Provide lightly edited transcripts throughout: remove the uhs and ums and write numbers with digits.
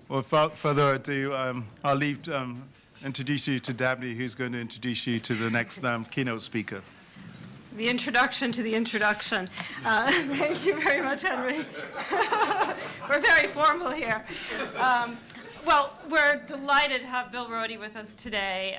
Well, without further ado, I'll introduce you to Dabney, who's going to introduce you to the next keynote speaker. The introduction to the introduction. Thank you very much, Henry. We're very formal here. Well, we're delighted to have Bill Roedy with us today.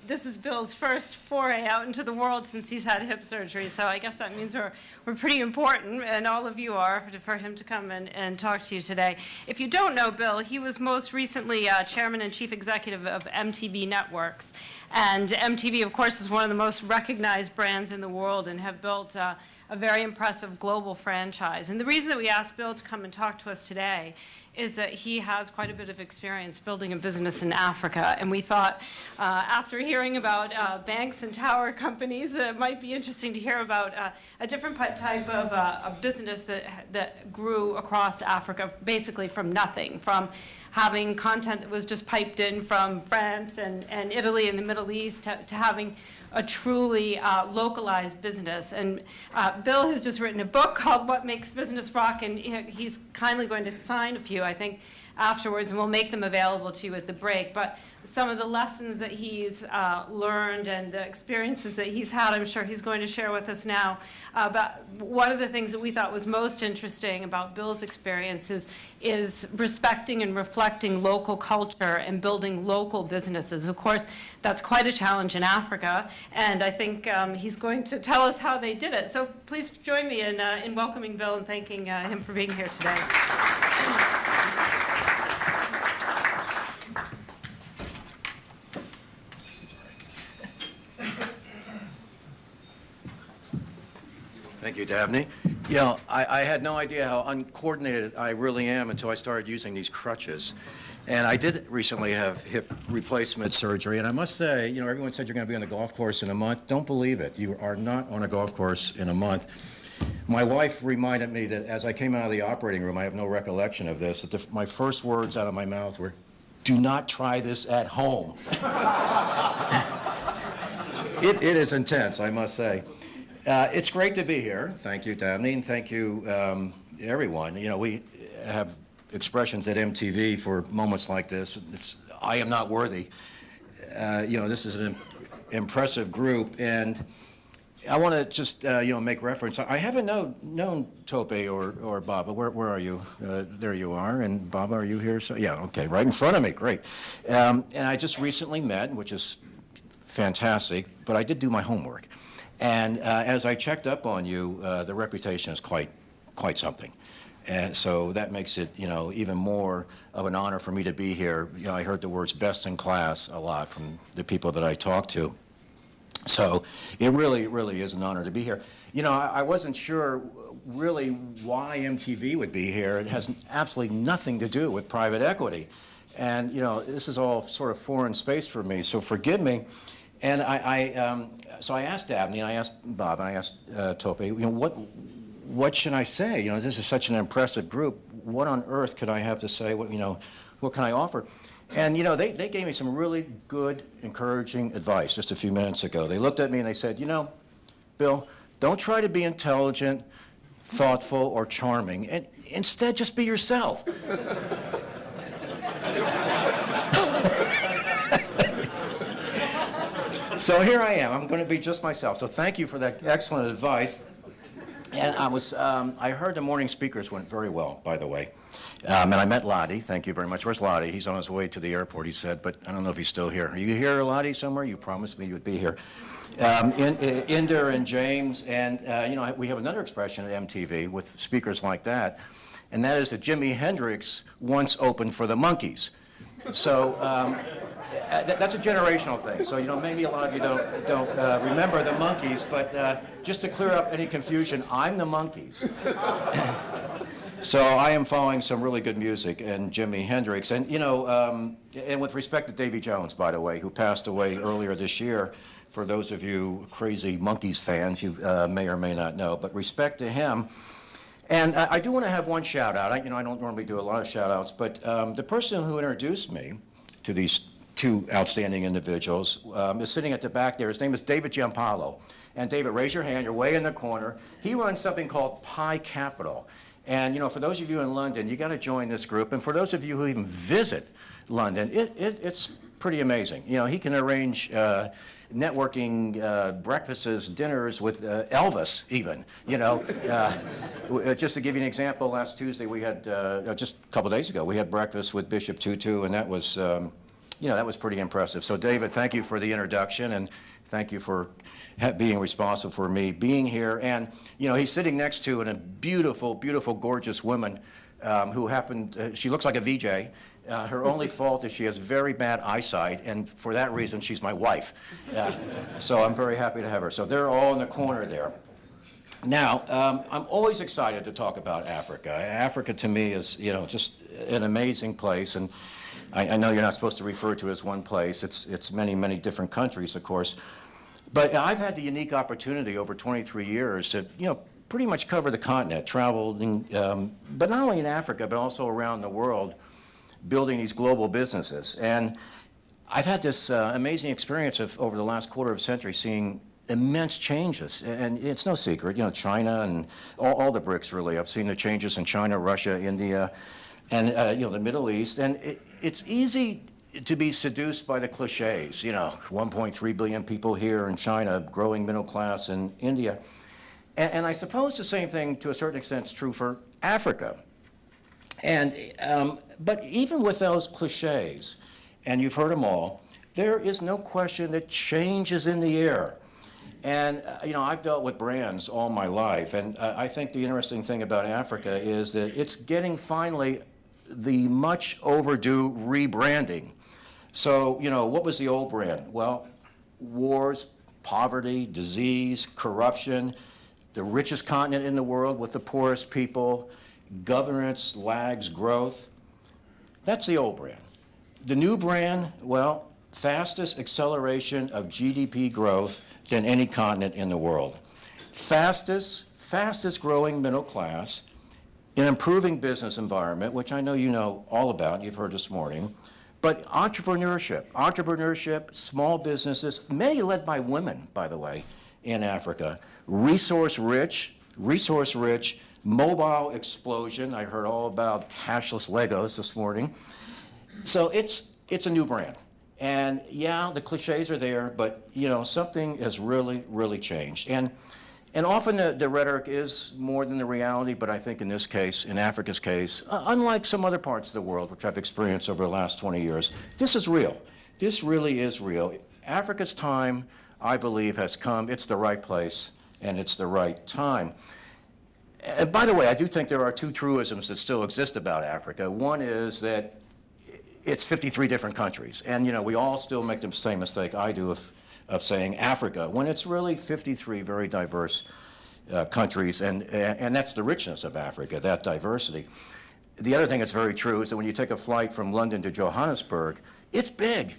This is Bill's first foray out into the world since he's had hip surgery, so I guess that means we're pretty important, and all of you are, for him to come and talk to you today. If you don't know Bill, he was most recently chairman and chief executive of MTV Networks. And MTV, of course, is one of the most recognized brands in the world and have built a very impressive global franchise. And the reason that we asked Bill to come and talk to us today is that he has quite a bit of experience building a business in Africa. And we thought, after hearing about banks and tower companies, that it might be interesting to hear about a different type of a business that grew across Africa, basically from nothing, from having content that was just piped in from France and Italy and the Middle East to having a truly localized business. And Bill has just written a book called What Makes Business Rock, and he's kindly going to sign a few, I think, afterwards, and we'll make them available to you at the break. But some of the lessons that he's learned and the experiences that he's had, I'm sure he's going to share with us now. But one of the things that we thought was most interesting about Bill's experiences is respecting and reflecting local culture and building local businesses. Of course, that's quite a challenge in Africa, and I think he's going to tell us how they did it. So please join me in welcoming Bill and thanking him for being here today. Thank you, Dabney. Yeah, I had no idea how uncoordinated I really am until I started using these crutches. And I did recently have hip replacement surgery, and I must say, you know, everyone said you're going to be on the golf course in a month. Don't believe it. You are not on a golf course in a month. My wife reminded me that as I came out of the operating room, I have no recollection of this, that my first words out of my mouth were, "Do not try this at home." It is intense, I must say. It's great to be here. Thank you, Dabney, and thank you, everyone. You know, we have expressions at MTV for moments like this. I am not worthy. You know, this is an impressive group, and I want to just, you know, make reference. I haven't known Tope or Baba. Where are you? There you are. And Baba, are you here? So, yeah, okay, right in front of me. Great. And I just recently met, which is fantastic, but I did do my homework. And as I checked up on you, the reputation is quite something. And so that makes it, you know, even more of an honor for me to be here. You know, I heard the words best in class a lot from the people that I talked to. So it really is an honor to be here. You know, I wasn't sure really why MTV would be here. It has absolutely nothing to do with private equity. And, you know, this is all sort of foreign space for me, so forgive me. And so I asked Dabney, and I asked Bob, and I asked Tope, you know, what should I say? You know, this is such an impressive group. What on earth could I have to say? What, you know, what can I offer? And, you know, they gave me some really good, encouraging advice just a few minutes ago. They looked at me and they said, you know, Bill, don't try to be intelligent, thoughtful, or charming, and instead just be yourself. So here I am. I'm going to be just myself. So thank you for that excellent advice. And I heard the morning speakers went very well, by the way. And I met Lottie. Thank you very much. Where's Lottie? He's on his way to the airport, he said, but I don't know if he's still here. Are you here, Lottie, somewhere? You promised me you would be here. Inder and James, and you know, we have another expression at MTV with speakers like that, and that is that Jimi Hendrix once opened for the Monkees. So that's a generational thing. So, you know, maybe a lot of you don't remember the Monkees, but just to clear up any confusion, I'm the Monkees. So I am following some really good music and Jimi Hendrix. And, you know, and with respect to Davy Jones, by the way, who passed away earlier this year, for those of you crazy Monkees fans, you may or may not know, but respect to him. And I do want to have one shout out. I don't normally do a lot of shout outs, but the person who introduced me to these two outstanding individuals is sitting at the back there. His name is David Giampaolo. And David, raise your hand. You're way in the corner. He runs something called Pi Capital. And, you know, for those of you in London, you got to join this group. And for those of you who even visit London, it's pretty amazing. You know, he can arrange networking breakfasts, dinners with Elvis even, you know. Just to give you an example, last Tuesday we had, just a couple days ago, we had breakfast with Bishop Tutu, and that was, you know, that was pretty impressive. So David, thank you for the introduction, and thank you for being responsible for me being here. And, you know, he's sitting next to a beautiful, beautiful, gorgeous woman who happened, she looks like a VJ. Her only fault is she has very bad eyesight, and for that reason, she's my wife. So I'm very happy to have her. So they're all in the corner there. Now, I'm always excited to talk about Africa. Africa, to me, is, you know, just an amazing place, and I know you're not supposed to refer to it as one place. It's many, many different countries, of course. But I've had the unique opportunity over 23 years to, you know, pretty much cover the continent, traveling, but not only in Africa, but also around the world, building these global businesses. And I've had this amazing experience of, over the last quarter of a century, seeing immense changes. And it's no secret, you know, China and all the BRICS, really. I've seen the changes in China, Russia, India, and, you know, the Middle East. And it's easy to be seduced by the cliches, you know, 1.3 billion people here in China, growing middle class in India. And I suppose the same thing, to a certain extent, is true for Africa. And, but even with those cliches, and you've heard them all, there is no question that change is in the air. And, you know, I've dealt with brands all my life, and I think the interesting thing about Africa is that it's getting finally the much overdue rebranding. So, you know, what was the old brand? Well, wars, poverty, disease, corruption, the richest continent in the world with the poorest people, governance lags growth. That's the old brand. The new brand, well, fastest acceleration of GDP growth than any continent in the world. Fastest growing middle class, an improving business environment, which I know you know all about, you've heard this morning, but entrepreneurship, small businesses, many led by women, by the way, in Africa, resource rich, mobile explosion. I heard all about cashless Legos this morning. So it's a new brand. And yeah, the cliches are there, but you know, something has really, really changed. And often the rhetoric is more than the reality, but I think in this case, in Africa's case, unlike some other parts of the world, which I've experienced over the last 20 years, this is real. This really is real. Africa's time, I believe, has come. It's the right place, and it's the right time. By the way, I do think there are two truisms that still exist about Africa. One is that it's 53 different countries, and you know, we all still make the same mistake I do of saying Africa, when it's really 53 very diverse countries, and that's the richness of Africa, that diversity. The other thing that's very true is that when you take a flight from London to Johannesburg, it's big.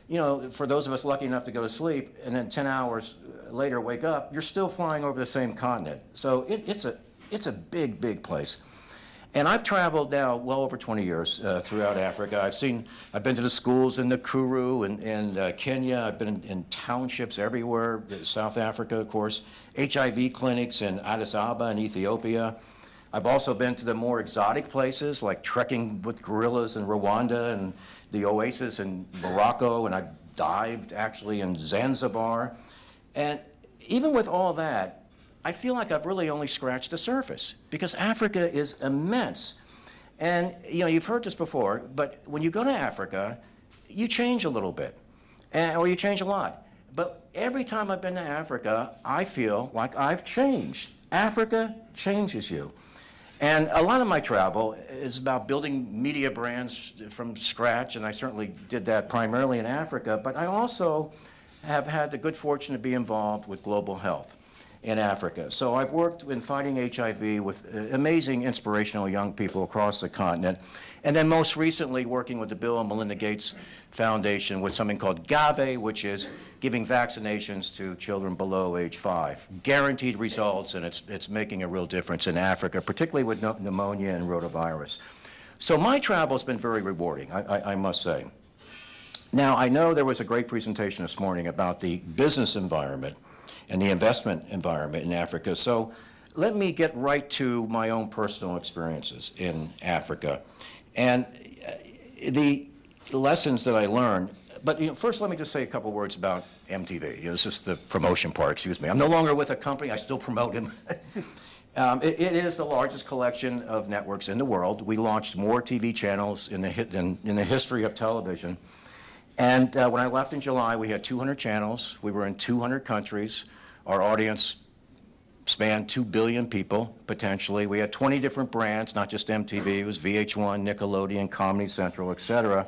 You know, for those of us lucky enough to go to sleep and then 10 hours later wake up, you're still flying over the same continent. So it's a big, big place. And I've traveled now well over 20 years throughout Africa. I've been to the schools in Nakuru and Kenya. I've been in townships everywhere, South Africa, of course, HIV clinics in Addis Ababa in Ethiopia. I've also been to the more exotic places like trekking with gorillas in Rwanda and the oasis in Morocco, and I've dived actually in Zanzibar. And even with all that, I feel like I've really only scratched the surface because Africa is immense. And you know, you've heard this before, but when you go to Africa, you change a little bit, or you change a lot. But every time I've been to Africa, I feel like I've changed. Africa changes you. And a lot of my travel is about building media brands from scratch, and I certainly did that primarily in Africa, but I also have had the good fortune to be involved with global health in Africa. So I've worked in fighting HIV with amazing, inspirational young people across the continent, and then most recently working with the Bill and Melinda Gates Foundation with something called GAVE, which is giving vaccinations to children below age 5. Guaranteed results, and it's making a real difference in Africa, particularly with pneumonia and rotavirus. So my travel has been very rewarding, I must say. Now, I know there was a great presentation this morning about the business environment and the investment environment in Africa. So let me get right to my own personal experiences in Africa and the lessons that I learned. But first, let me just say a couple words about MTV. This is the promotion part, excuse me. I'm no longer with a company. I still promote him. It is the largest collection of networks in the world. We launched more TV channels in the history of television. And when I left in July, we had 200 channels. We were in 200 countries. Our audience spanned 2 billion people, potentially. We had 20 different brands, not just MTV. It was VH1, Nickelodeon, Comedy Central, et cetera.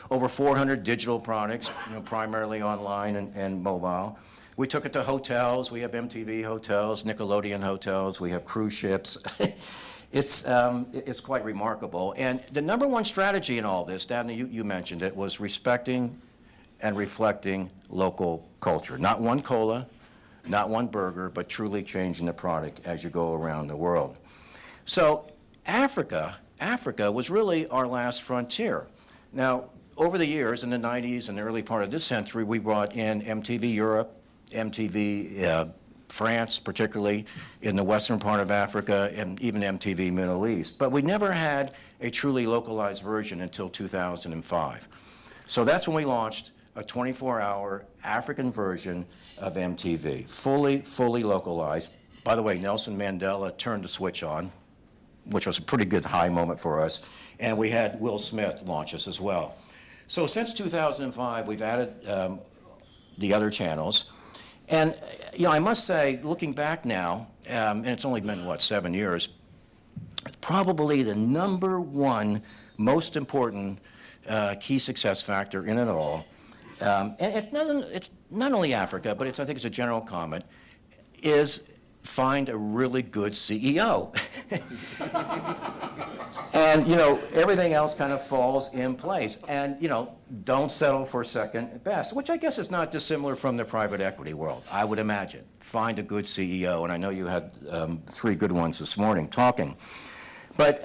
Over 400 digital products, primarily online and mobile. We took it to hotels. We have MTV hotels, Nickelodeon hotels. We have cruise ships. It's quite remarkable. And the number one strategy in all this, Dabney, you mentioned it, was respecting and reflecting local culture. Not one cola, not one burger, but truly changing the product as you go around the world. So Africa was really our last frontier. Now, over the years, in the 90s and the early part of this century, we brought in MTV Europe, MTV France, particularly in the western part of Africa, and even MTV Middle East. But we never had a truly localized version until 2005. So that's when we launched a 24-hour African version of MTV, fully localized. By the way, Nelson Mandela turned the switch on, which was a pretty good high moment for us, and we had Will Smith launch us as well. So since 2005, we've added the other channels. And I must say, looking back now, and it's only been, 7 years, it's probably the number one most important key success factor in it all. And it's not only Africa, but I think it's a general comment, is find a really good CEO. And, everything else kind of falls in place. And, don't settle for second best, which I guess is not dissimilar from the private equity world, I would imagine. Find a good CEO, and I know you had 3 good ones this morning talking. But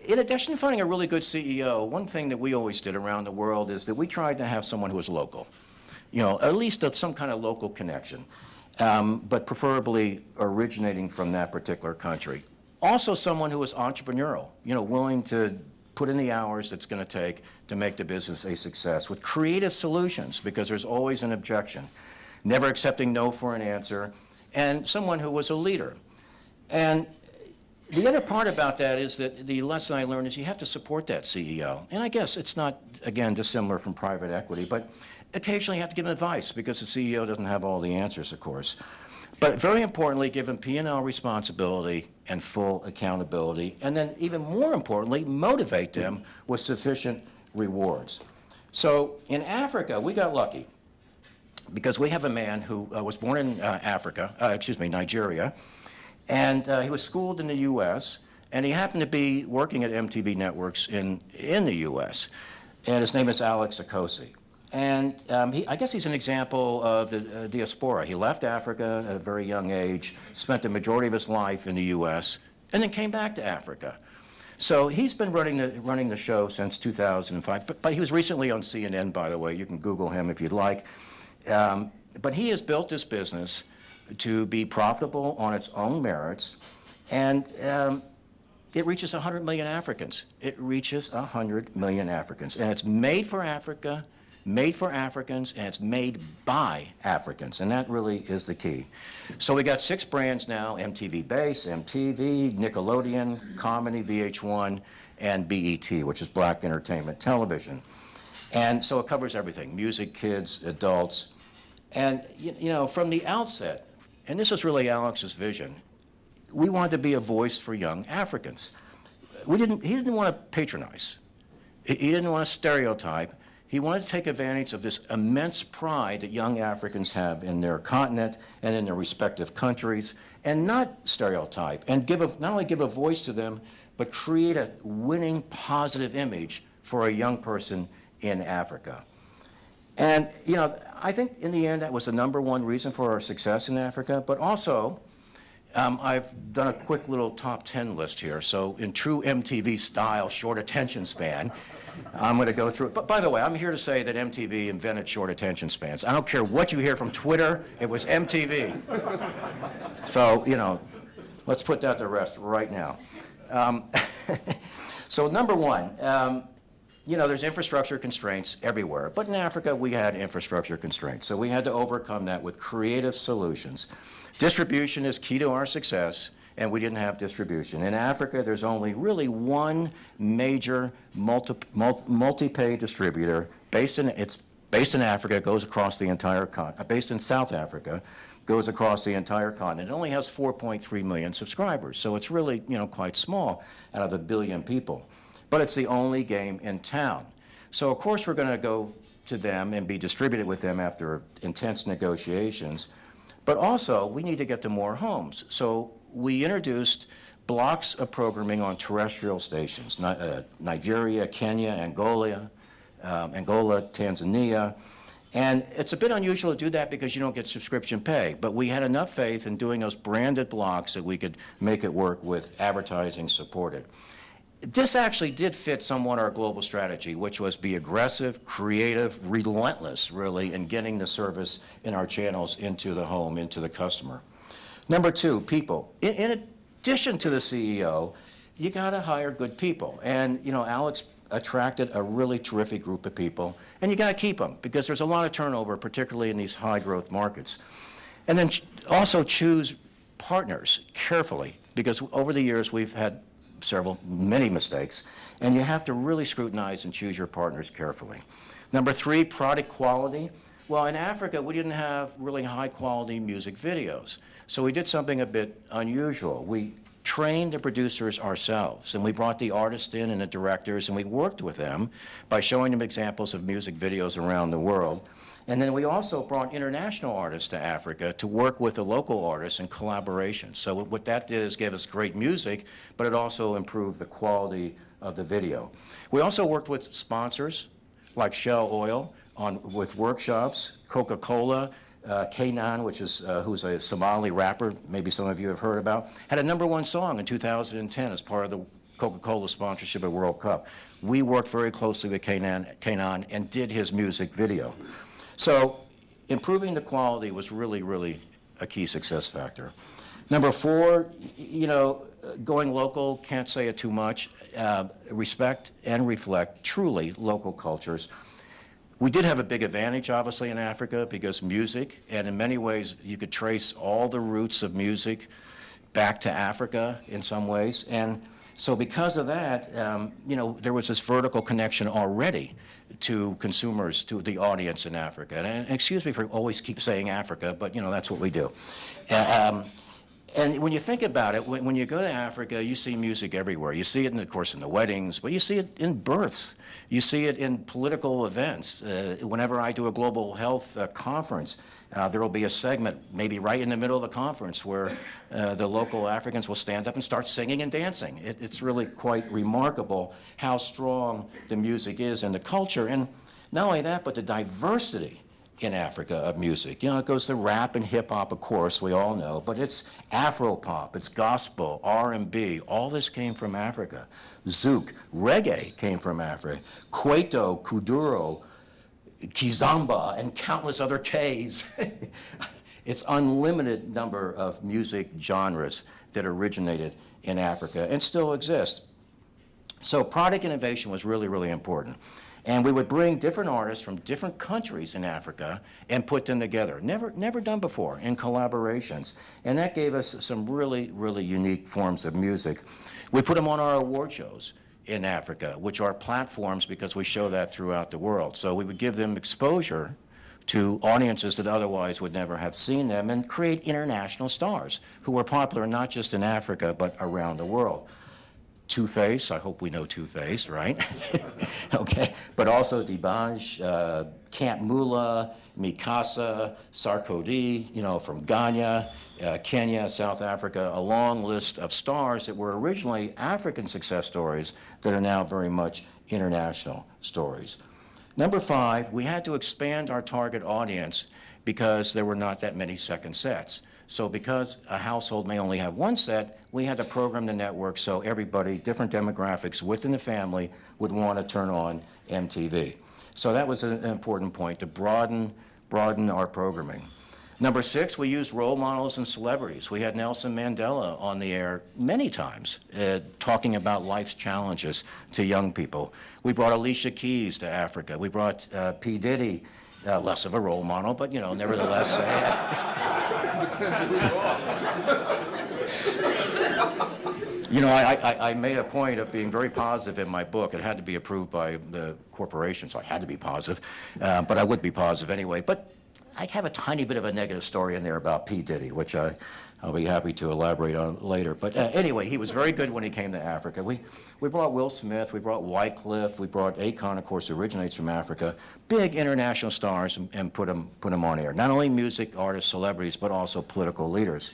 in addition to finding a really good CEO, one thing that we always did around the world is that we tried to have someone who was local, at least some kind of local connection, but preferably originating from that particular country. Also someone who was entrepreneurial, willing to put in the hours it's going to take to make the business a success with creative solutions, because there's always an objection, never accepting no for an answer, and someone who was a leader. And the other part about that is that the lesson I learned is you have to support that CEO. And I guess it's not, again, dissimilar from private equity, but occasionally you have to give him advice, because the CEO doesn't have all the answers, of course. But very importantly, give him P&L responsibility and full accountability, and then even more importantly, motivate them with sufficient rewards. So in Africa, we got lucky, because we have a man who was born in Nigeria, and he was schooled in the U.S., and he happened to be working at MTV Networks in the U.S., and his name is Alex Akosi. And I guess he's an example of the diaspora. He left Africa at a very young age, spent the majority of his life in the U.S., and then came back to Africa. So he's been running the show since 2005, but he was recently on CNN, by the way. You can Google him if you'd like. But he has built this business to be profitable on its own merits, and it reaches 100 million Africans. It reaches 100 million Africans, and it's made for Africa, made for Africans, and it's made by Africans, and that really is the key. So we got 6 brands now: MTV Base, MTV, Nickelodeon, Comedy, VH1, and BET, which is Black Entertainment Television. And so it covers everything: music, kids, adults. And from the outset, and this was really Alex's vision, we wanted to be a voice for young Africans. He didn't want to patronize. He didn't want to stereotype. He wanted to take advantage of this immense pride that young Africans have in their continent and in their respective countries, and not stereotype, and not only give a voice to them, but create a winning, positive image for a young person in Africa. And, I think in the end that was the number one reason for our success in Africa, but also I've done a quick little top 10 list here. So in true MTV style, short attention span, I'm going to go through it. But by the way, I'm here to say that MTV invented short attention spans. I don't care what you hear from Twitter, it was MTV. So, Let's put that to rest right now. So number one, there's infrastructure constraints everywhere, but in Africa we had infrastructure constraints, so we had to overcome that with creative solutions. Distribution is key to our success, and we didn't have distribution. In Africa, there's only really one major multi-pay distributor based in Africa, goes across the entire continent, based in South Africa, goes across the entire continent. It only has 4.3 million subscribers, so it's really, quite small out of 1 billion people. But it's the only game in town. So of course we're going to go to them and be distributed with them after intense negotiations. But also we need to get to more homes. So we introduced blocks of programming on terrestrial stations, Nigeria, Kenya, Angola, Tanzania. And it's a bit unusual to do that because you don't get subscription pay. But we had enough faith in doing those branded blocks that we could make it work with advertising supported. This actually did fit somewhat our global strategy, which was be aggressive, creative, relentless, really, in getting the service in our channels into the home, into the customer. Number two, people. In addition to the CEO, you got to hire good people. And, Alex attracted a really terrific group of people, and you got to keep them because there's a lot of turnover, particularly in these high-growth markets. And then also choose partners carefully because over the years we've had many mistakes, and you have to really scrutinize and choose your partners carefully. Number three, product quality. Well, in Africa, we didn't have really high-quality music videos, so we did something a bit unusual. We trained the producers ourselves, and we brought the artists in and the directors, and we worked with them by showing them examples of music videos around the world. And then we also brought international artists to Africa to work with the local artists in collaboration. So what that did is give us great music, but it also improved the quality of the video. We also worked with sponsors like Shell Oil with workshops, Coca-Cola, Kenan, who's a Somali rapper, maybe some of you have heard about, had a #1 song in 2010 as part of the Coca-Cola sponsorship at World Cup. We worked very closely with Kenan and did his music video. So improving the quality was really, really a key success factor. Number four, going local, can't say it too much, respect and reflect truly local cultures. We did have a big advantage, obviously, in Africa because music, and in many ways you could trace all the roots of music back to Africa in some ways. And so because of that, there was this vertical connection already to consumers, to the audience in Africa. And excuse me for always keep saying Africa, but that's what we do. And when you think about it, when you go to Africa, you see music everywhere. You see it, of course, in the weddings, but you see it in births. You see it in political events. Whenever I do a global health conference, there will be a segment, maybe right in the middle of the conference, where the local Africans will stand up and start singing and dancing. It's really quite remarkable how strong the music is in the culture. And not only that, but the diversity in Africa of music. It goes to rap and hip hop, of course, we all know, but it's Afro-pop, it's gospel, R&B, all this came from Africa. Zouk, reggae came from Africa. Kwaito, Kuduro, Kizomba, and countless other Ks. It's unlimited number of music genres that originated in Africa and still exist. So product innovation was really, really important. And we would bring different artists from different countries in Africa and put them together. Never done before in collaborations. And that gave us some really, really unique forms of music. We put them on our award shows in Africa, which are platforms because we show that throughout the world. So we would give them exposure to audiences that otherwise would never have seen them and create international stars who were popular not just in Africa, but around the world. Two-Face, I hope we know Two-Face, right? Okay, but also D'banj, Camp Mula, Mikasa, Sarkodie, from Ghana, Kenya, South Africa, a long list of stars that were originally African success stories that are now very much international stories. Number five, we had to expand our target audience because there were not that many second sets. So because a household may only have one set, we had to program the network so everybody, different demographics within the family, would want to turn on MTV. So that was an important point, to broaden our programming. Number 6, we used role models and celebrities. We had Nelson Mandela on the air many times talking about life's challenges to young people. We brought Alicia Keys to Africa. We brought P. Diddy, less of a role model, but, you know, nevertheless. You know, I made a point of being very positive in my book. It had to be approved by the corporation, so I had to be positive. But I would be positive anyway. But I have a tiny bit of a negative story in there about P. Diddy, which I'll be happy to elaborate on later. But anyway, he was very good when he came to Africa. We brought Will Smith, we brought Wycliffe, we brought Akon, of course, originates from Africa, big international stars, and put them on air. Not only music, artists, celebrities, but also political leaders.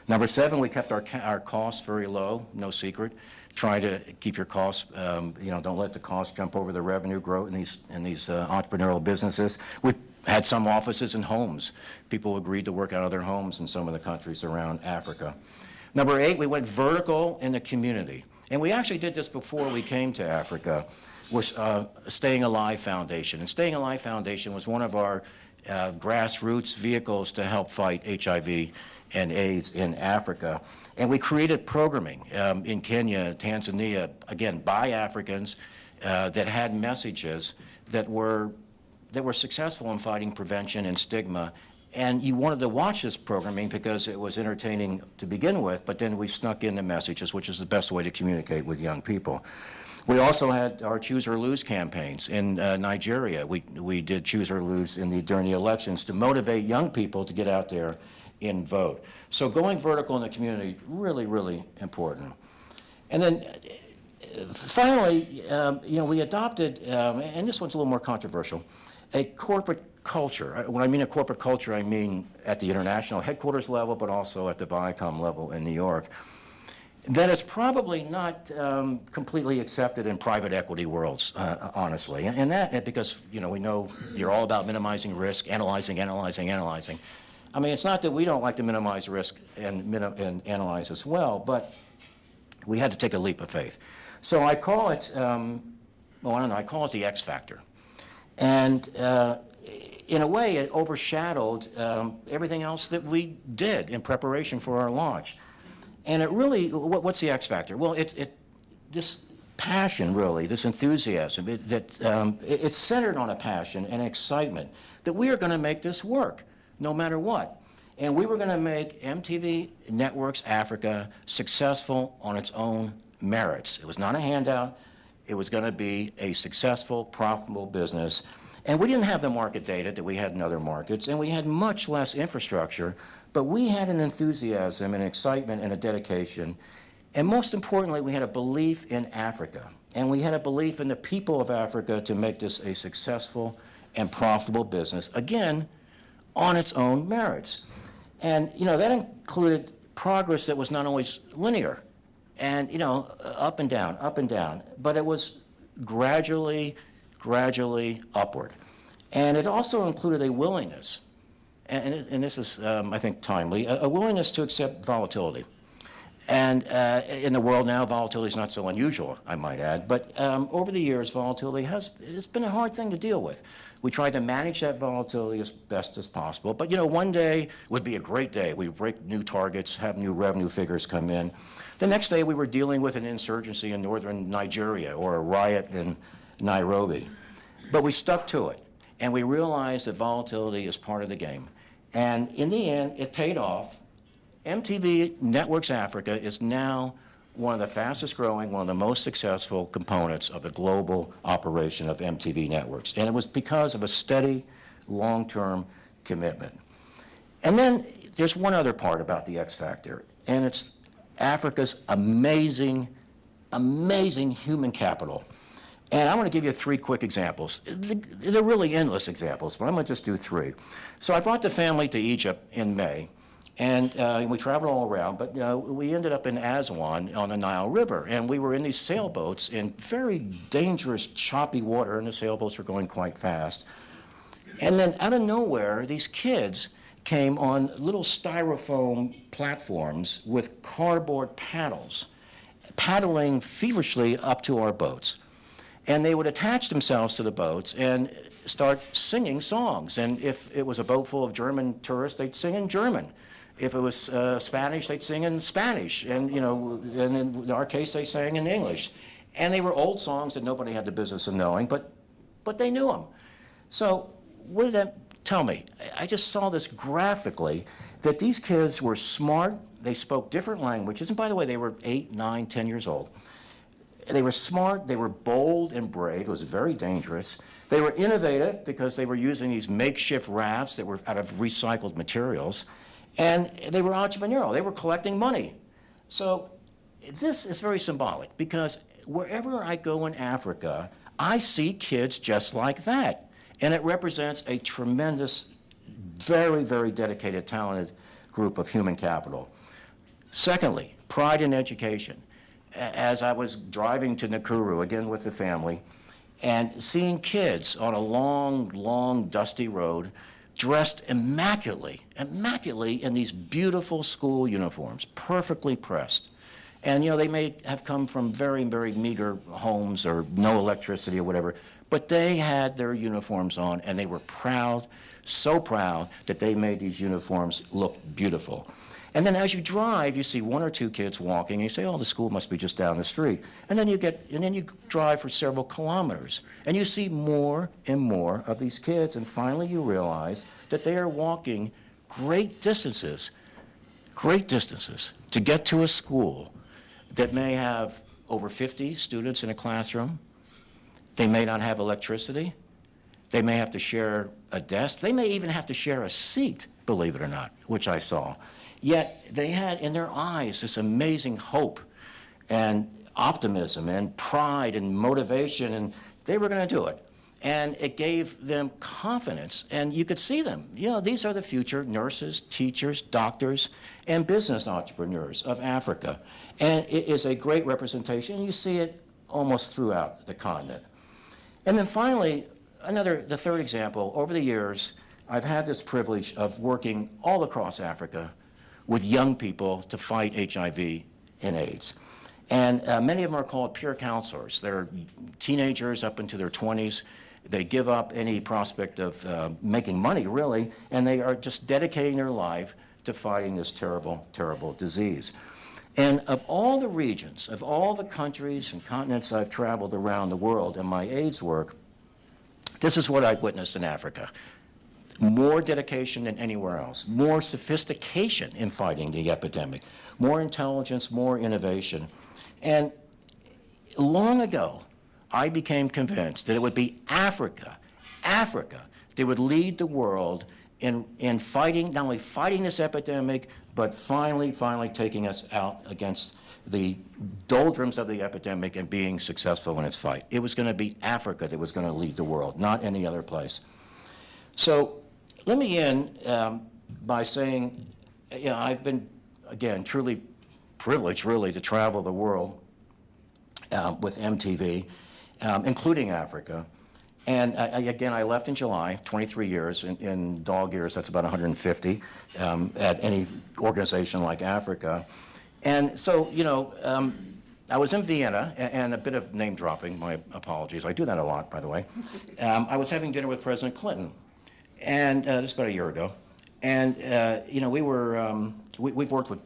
Number 7, we kept our costs very low, no secret. Try to keep your costs, you know, don't let the costs jump over the revenue growth in these entrepreneurial businesses. We had some offices in homes. People agreed to work out of their homes in some of the countries around Africa. Number 8, we went vertical in the community. And we actually did this before we came to Africa, was Staying Alive Foundation. And Staying Alive Foundation was one of our grassroots vehicles to help fight HIV and AIDS in Africa. And we created programming in Kenya, Tanzania, again, by Africans that had messages that were successful in fighting prevention and stigma. And you wanted to watch this programming because it was entertaining to begin with, but then we snuck in the messages, which is the best way to communicate with young people. We also had our Choose or Lose campaigns in Nigeria. We did Choose or Lose during the elections to motivate young people to get out there and vote. So going vertical in the community, really, really important. And then finally, you know, we adopted, and this one's a little more controversial, a corporate culture. When I mean a corporate culture, I mean at the international headquarters level, but also at the Viacom level in New York. That is probably not completely accepted in private equity worlds, honestly. And that, because, you know, we know you're all about minimizing risk, analyzing. I mean, it's not that we don't like to minimize risk and analyze as well, but we had to take a leap of faith. So I call it, well, I don't know, I call it the X factor. And in a way, it overshadowed everything else that we did in preparation for our launch. And it really, what's the X factor? Well, this passion, really, this enthusiasm, it's centered on a passion and excitement that we are going to make this work, no matter what. And we were going to make MTV Networks Africa successful on its own merits. It was not a handout. It was going to be a successful, profitable business. And we didn't have the market data that we had in other markets, and we had much less infrastructure, but we had an enthusiasm and excitement and a dedication. And most importantly, we had a belief in Africa. And we had a belief in the people of Africa to make this a successful and profitable business, again, on its own merits. And, you know, that included progress that was not always linear and, you know, up and down, but it was gradually upward. And it also included a willingness, and this is, I think, timely, a willingness to accept volatility. And in the world now, volatility is not so unusual, I might add, but over the years, volatility it's been a hard thing to deal with. We tried to manage that volatility as best as possible, but, you know, one day would be a great day. We break new targets, have new revenue figures come in. The next day, we were dealing with an insurgency in northern Nigeria or a riot in Nairobi. But we stuck to it, and we realized that volatility is part of the game. And in the end, it paid off. MTV Networks Africa is now one of the fastest growing, one of the most successful components of the global operation of MTV Networks. And it was because of a steady, long-term commitment. And then there's one other part about the X factor, and it's Africa's amazing human capital. And I'm going to give you 3 quick examples. They're really endless examples, but I'm going to just do 3. So I brought the family to Egypt in May, and we traveled all around, but we ended up in Aswan on the Nile River, and we were in these sailboats in very dangerous, choppy water, and the sailboats were going quite fast. And then out of nowhere, these kids came on little styrofoam platforms with cardboard paddles, paddling feverishly up to our boats. And they would attach themselves to the boats and start singing songs. And if it was a boat full of German tourists, they'd sing in German. If it was Spanish, they'd sing in Spanish. And, you know, and in our case, they sang in English. And they were old songs that nobody had the business of knowing, but they knew them. So what did that tell me? I just saw this graphically, that these kids were smart, they spoke different languages, and by the way, they were 8, 9, 10 years old. They were smart, they were bold and brave, it was very dangerous. They were innovative because they were using these makeshift rafts that were out of recycled materials, and they were entrepreneurial, they were collecting money. So this is very symbolic because wherever I go in Africa, I see kids just like that. And it represents a tremendous, very, very dedicated, talented group of human capital. Secondly, pride in education. As I was driving to Nakuru, again with the family, and seeing kids on a long, long, dusty road, dressed immaculately in these beautiful school uniforms, perfectly pressed. And, you know, they may have come from very, very meager homes or no electricity or whatever, but they had their uniforms on and they were proud, so proud that they made these uniforms look beautiful. And then as you drive, you see 1 or 2 kids walking and you say, oh, the school must be just down the street. And then you drive for several kilometers and you see more and more of these kids, and finally you realize that they are walking great distances to get to a school that may have over 50 students in a classroom. They may not have electricity. They may have to share a desk. They may even have to share a seat, believe it or not, which I saw. Yet they had in their eyes this amazing hope and optimism and pride and motivation, and they were going to do it. And it gave them confidence, and you could see them. You know, these are the future nurses, teachers, doctors, and business entrepreneurs of Africa. And it is a great representation, and you see it almost throughout the continent. And then finally, the third example, over the years, I've had this privilege of working all across Africa with young people to fight HIV and AIDS. And many of them are called peer counselors. They're teenagers up into their 20s. They give up any prospect of making money, really, and they are just dedicating their life to fighting this terrible, terrible disease. And of all the regions, of all the countries and continents I've traveled around the world in my AIDS work, this is what I've witnessed in Africa. More dedication than anywhere else, more sophistication in fighting the epidemic, more intelligence, more innovation. And long ago, I became convinced that it would be Africa that would lead the world in fighting, not only fighting this epidemic, but finally taking us out against the doldrums of the epidemic and being successful in its fight. It was going to be Africa that was going to lead the world, not any other place. So let me end by saying, you know, I've been, again, truly privileged, really, to travel the world with MTV, including Africa. And I left in July, 23 years. In dog years, that's about 150 at any organization like Africa. And so, you know, I was in Vienna, and a bit of name dropping, my apologies. I do that a lot, by the way. I was having dinner with President Clinton, and this about a year ago. And, you know, we've worked with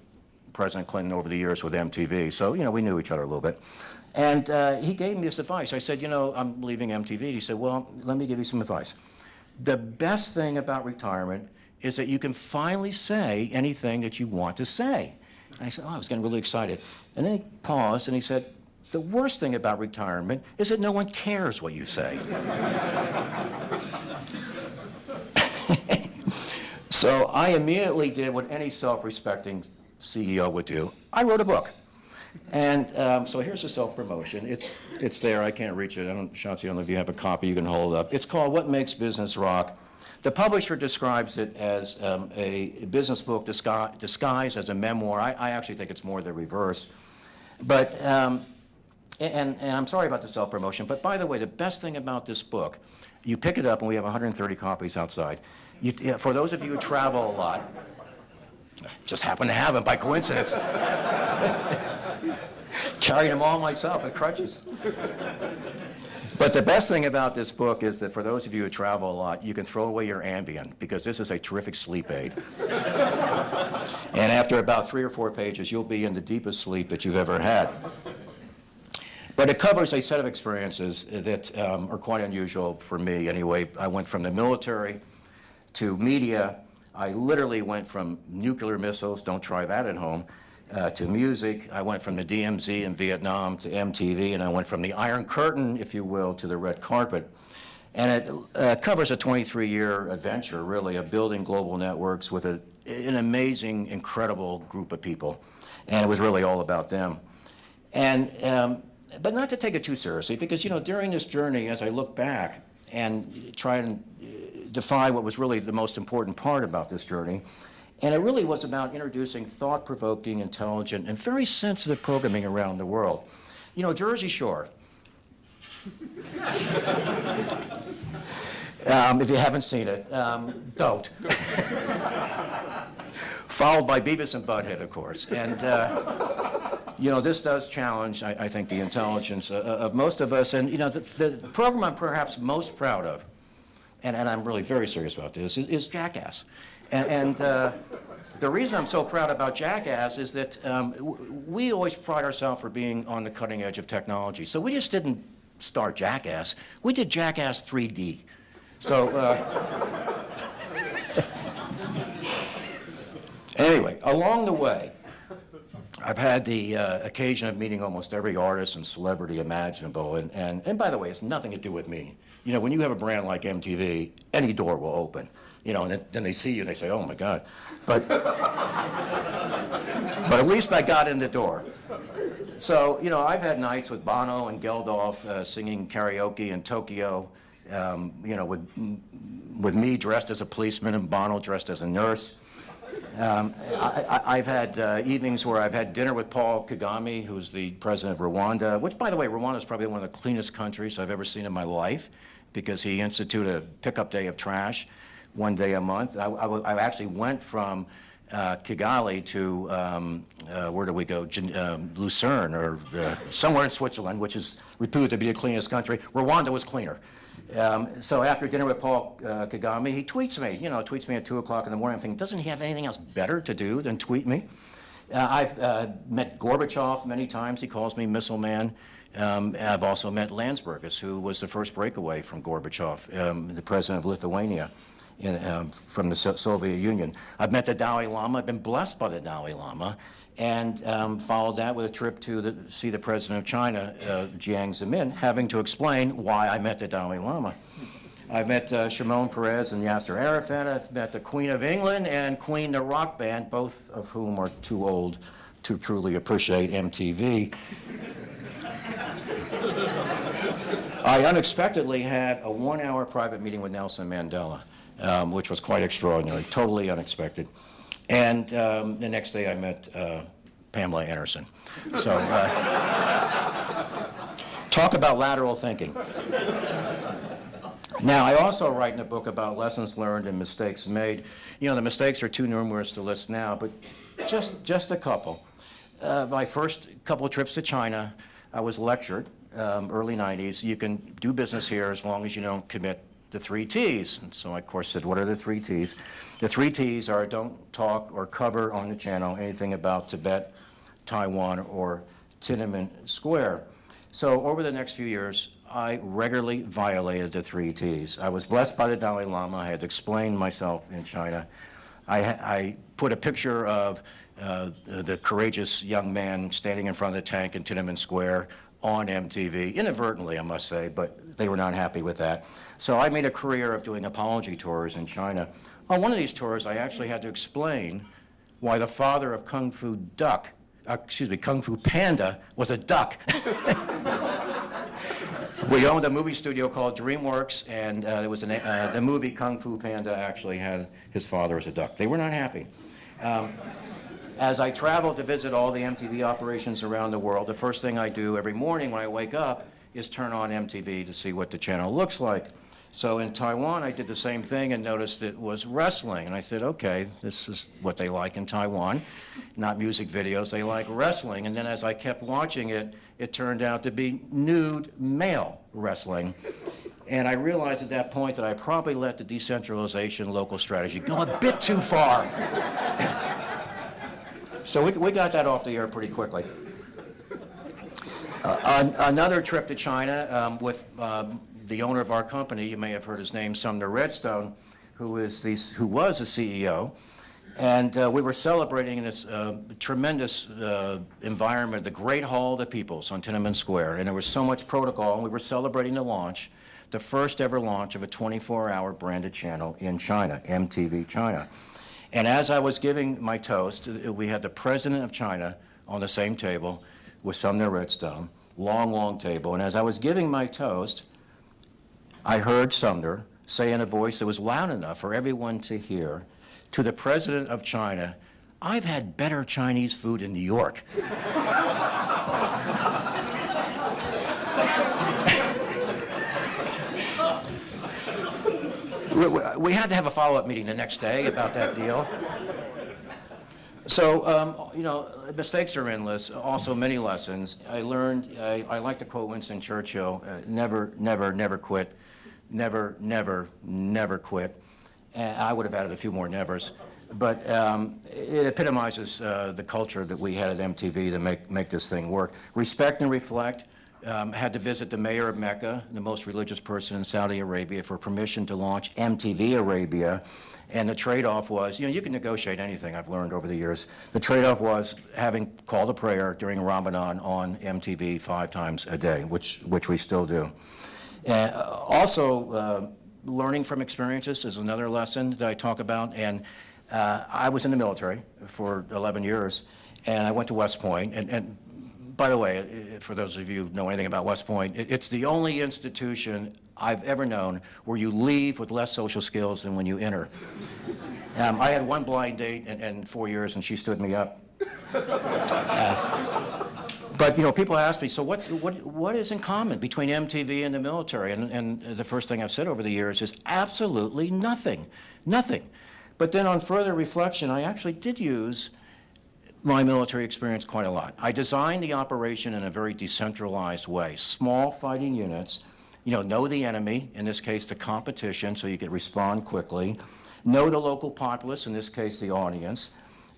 President Clinton over the years with MTV, so, you know, we knew each other a little bit. And he gave me this advice. I said, you know, I'm leaving MTV. He said, well, let me give you some advice. The best thing about retirement is that you can finally say anything that you want to say. And I said, oh, I was getting really excited. And then he paused and he said, the worst thing about retirement is that no one cares what you say. So I immediately did what any self-respecting CEO would do. I wrote a book. And so here's a self-promotion. It's there. I can't reach it. Shotzi, I don't know if you have a copy you can hold up. It's called What Makes Business Rock. The publisher describes it as a business book disguised as a memoir. I actually think it's more the reverse. But, and I'm sorry about the self-promotion, but by the way, the best thing about this book, you pick it up, and we have 130 copies outside. For those of you who travel a lot, just happen to have them by coincidence. Carried them all myself with crutches. But the best thing about this book is that for those of you who travel a lot, you can throw away your Ambien because this is a terrific sleep aid. And after about 3 or 4 pages, you'll be in the deepest sleep that you've ever had. But it covers a set of experiences that are quite unusual for me anyway. I went from the military to media. I literally went from nuclear missiles, don't try that at home, to music. I went from the DMZ in Vietnam to MTV, and I went from the Iron Curtain, if you will, to the red carpet. And it covers a 23-year adventure, really, of building global networks with an amazing, incredible group of people. And it was really all about them. And but not to take it too seriously, because, you know, during this journey, as I look back and try and define what was really the most important part about this journey, and it really was about introducing thought-provoking, intelligent, and very sensitive programming around the world. You know, Jersey Shore. If you haven't seen it, don't. Followed by Beavis and Butthead, of course. And, you know, this does challenge, I think, the intelligence of most of us. And, you know, the program I'm perhaps most proud of, and I'm really very serious about this, is Jackass. And the reason I'm so proud about Jackass is that we always pride ourselves for being on the cutting edge of technology. So we just didn't start Jackass. We did Jackass 3D. So anyway, along the way, I've had the occasion of meeting almost every artist and celebrity imaginable. And by the way, it's nothing to do with me. You know, when you have a brand like MTV, any door will open. You know, and then they see you and they say, oh my God. But at least I got in the door. So, you know, I've had nights with Bono and Geldof singing karaoke in Tokyo, you know, with me dressed as a policeman and Bono dressed as a nurse. I've had evenings where I've had dinner with Paul Kagame, who's the president of Rwanda, which, by the way, Rwanda is probably one of the cleanest countries I've ever seen in my life, because he instituted a pickup day of trash 1 day a month. I actually went from Kigali to, where do we go, Lucerne, or somewhere in Switzerland, which is reputed to be the cleanest country. Rwanda was cleaner. So after dinner with Paul Kagame, he tweets me, you know, tweets me at 2 o'clock in the morning. I'm thinking, doesn't he have anything else better to do than tweet me? I've met Gorbachev many times. He calls me Missile Man. I've also met Landsbergis, who was the first breakaway from Gorbachev, the president of Lithuania. From the Soviet Union. I've met the Dalai Lama. I've been blessed by the Dalai Lama, and followed that with a trip to see the president of China, Jiang Zemin, having to explain why I met the Dalai Lama. I've met Shimon Peres and Yasser Arafat. I've met the Queen of England and Queen the rock band, both of whom are too old to truly appreciate MTV. I unexpectedly had a 1-hour private meeting with Nelson Mandela. Which was quite extraordinary, totally unexpected. And the next day I met Pamela Anderson. So talk about lateral thinking. Now, I also write in a book about lessons learned and mistakes made. You know, the mistakes are too numerous to list now, but just a couple. My first couple of trips to China, I was lectured, early 90s. You can do business here as long as you don't commit the 3 T's. And so I, of course, said, what are the 3 T's? The 3 T's are don't talk or cover on the channel anything about Tibet, Taiwan, or Tiananmen Square. So over the next few years, I regularly violated the 3 T's. I was blessed by the Dalai Lama. I had explained myself in China. I put a picture of the courageous young man standing in front of the tank in Tiananmen Square on MTV, inadvertently, I must say, but they were not happy with that. So I made a career of doing apology tours in China. On one of these tours, I actually had to explain why the father of Kung Fu Panda was a duck. We owned a movie studio called DreamWorks, and there was the movie Kung Fu Panda actually had his father as a duck. They were not happy. As I traveled to visit all the MTV operations around the world, the first thing I do every morning when I wake up is turn on MTV to see what the channel looks like. So in Taiwan, I did the same thing and noticed it was wrestling. And I said, okay, this is what they like in Taiwan, not music videos, they like wrestling. And then as I kept watching it, it turned out to be nude male wrestling. And I realized at that point that I probably let the decentralization local strategy go a bit too far. So we got that off the air pretty quickly. Another trip to China with the owner of our company, you may have heard his name, Sumner Redstone, who was the CEO. And we were celebrating in this tremendous environment, the Great Hall of the Peoples on Tiananmen Square. And there was so much protocol, and we were celebrating the first ever launch of a 24-hour branded channel in China, MTV China. And as I was giving my toast, we had the president of China on the same table with Sumner Redstone, long, long table. And as I was giving my toast, I heard Sumner say in a voice that was loud enough for everyone to hear, to the president of China, "I've had better Chinese food in New York." We had to have a follow-up meeting the next day about that deal. So, mistakes are endless, also many lessons. I learned, I like to quote Winston Churchill, never, never, never quit. Never, never, never quit. And I would have added a few more nevers. But it epitomizes the culture that we had at MTV to make this thing work. Respect and reflect. Had to visit the mayor of Mecca, the most religious person in Saudi Arabia, for permission to launch MTV Arabia. And the trade-off was, you can negotiate anything, I've learned over the years. The trade-off was having called a prayer during Ramadan on MTV 5 times a day, which we still do. Also, learning from experiences is another lesson that I talk about. And I was in the military for 11 years, and I went to West Point. And by the way, for those of you who know anything about West Point, it's the only institution I've ever known where you leave with less social skills than when you enter. I had one blind date in 4 years, and she stood me up. But people ask me, so what is in common between MTV and the military? And the first thing I've said over the years is absolutely nothing, nothing. But then on further reflection, I actually did use my military experience quite a lot. I designed the operation in a very decentralized way. Small fighting units, know the enemy, in this case the competition, so you can respond quickly. Know the local populace, in this case the audience.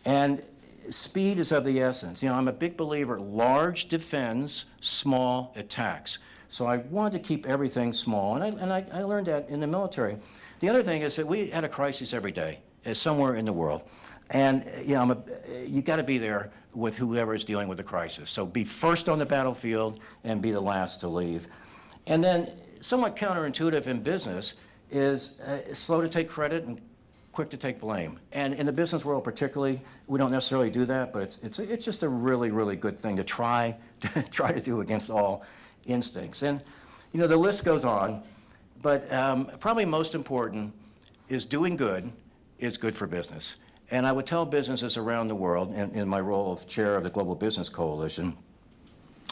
And speed is of the essence. I'm a big believer, large defends, small attacks. So I wanted to keep everything small, and I learned that in the military. The other thing is that we had a crisis every day, somewhere in the world. And you got to be there with whoever is dealing with the crisis. So be first on the battlefield and be the last to leave. And then somewhat counterintuitive in business is slow to take credit and quick to take blame. And in the business world particularly, we don't necessarily do that, but it's just a really, really good thing to try to do against all instincts. And the list goes on, but probably most important is doing good is good for business. And I would tell businesses around the world, in my role of chair of the Global Business Coalition,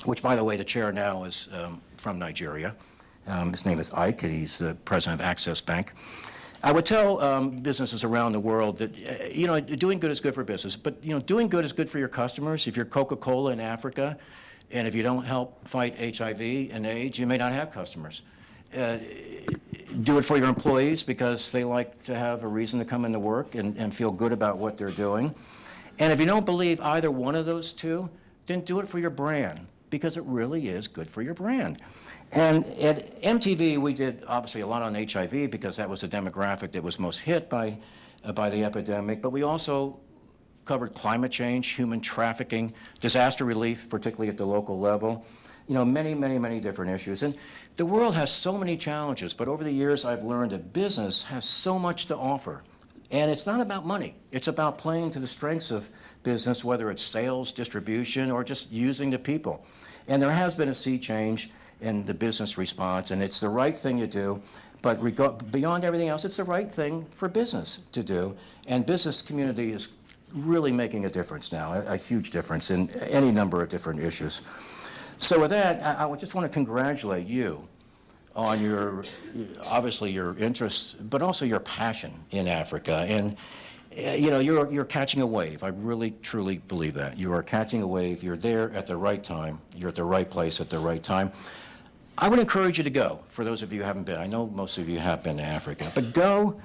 which, by the way, the chair now is from Nigeria. His name is Ike, and he's the president of Access Bank. I would tell businesses around the world that, doing good is good for business, but, doing good is good for your customers. If you're Coca-Cola in Africa, and if you don't help fight HIV and AIDS, you may not have customers. Do it for your employees because they like to have a reason to come into work and feel good about what they're doing. And if you don't believe either one of those two, then do it for your brand because it really is good for your brand. And at MTV, we did obviously a lot on HIV because that was the demographic that was most hit by the epidemic, but we also covered climate change, human trafficking, disaster relief, particularly at the local level. Many, many, many different issues. And the world has so many challenges, but over the years I've learned that business has so much to offer. And it's not about money. It's about playing to the strengths of business, whether it's sales, distribution, or just using the people. And there has been a sea change in the business response, and it's the right thing to do. But beyond everything else, it's the right thing for business to do. And business community is really making a difference now, a huge difference in any number of different issues. So with that, I would just want to congratulate you on obviously your interests, but also your passion in Africa. And you're catching a wave. I really, truly believe that. You are catching a wave. You're there at the right time. You're at the right place at the right time. I would encourage you to go, for those of you who haven't been. I know most of you have been to Africa, but go,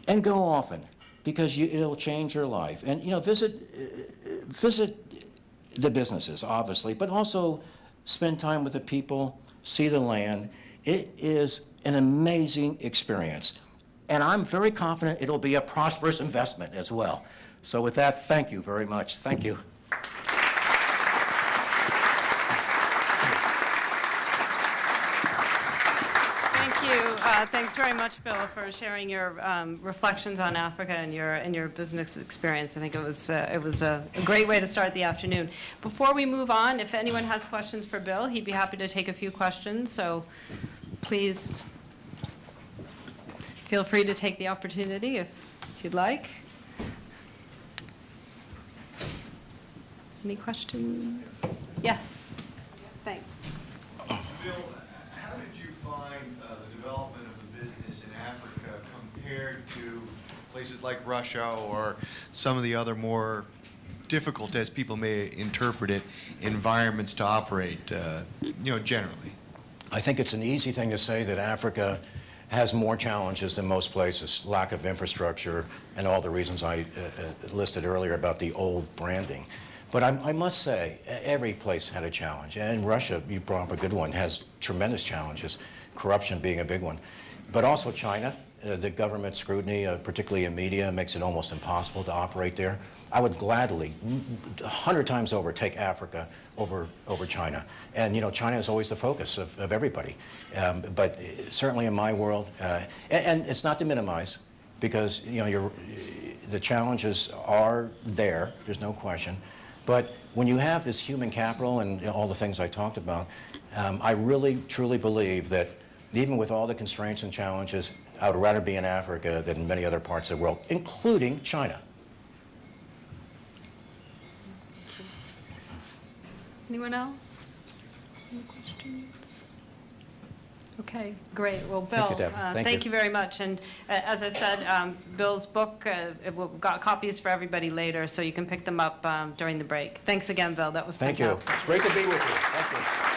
and go often, because it'll change your life. And, you know, visit the businesses, obviously, but also spend time with the people, see the land. It is an amazing experience. And I'm very confident it'll be a prosperous investment as well. So with that, thank you very much. Thank you. Thanks very much, Bill, for sharing your reflections on Africa and your business experience. I think it was a great way to start the afternoon. Before we move on, if anyone has questions for Bill, he'd be happy to take a few questions. So please feel free to take the opportunity if you'd like. Any questions? Yes. Thanks. Bill, how did you find the development of the business in Africa compared to places like Russia or some of the other more difficult, as people may interpret it, environments to operate, generally? I think it's an easy thing to say that Africa has more challenges than most places, lack of infrastructure and all the reasons I listed earlier about the old branding. But I must say, every place had a challenge. And Russia, you brought up a good one, has tremendous challenges, corruption being a big one. But also China, the government scrutiny, particularly in media, makes it almost impossible to operate there. I would gladly, 100 times over, take Africa over China. And, you know, China is always the focus of everybody. But certainly in my world, and it's not to minimize, because, you know, the challenges are there, there's no question. But when you have this human capital and all the things I talked about, I really, truly believe that even with all the constraints and challenges, I would rather be in Africa than many other parts of the world, including China. Anyone else? Any questions? Okay, great. Well, Bill, Thank you, Deb. thank you very much. And as I said, Bill's book, we've got copies for everybody later, so you can pick them up during the break. Thanks again, Bill. That was Thank fantastic. you. It's great to be with you. Thank you.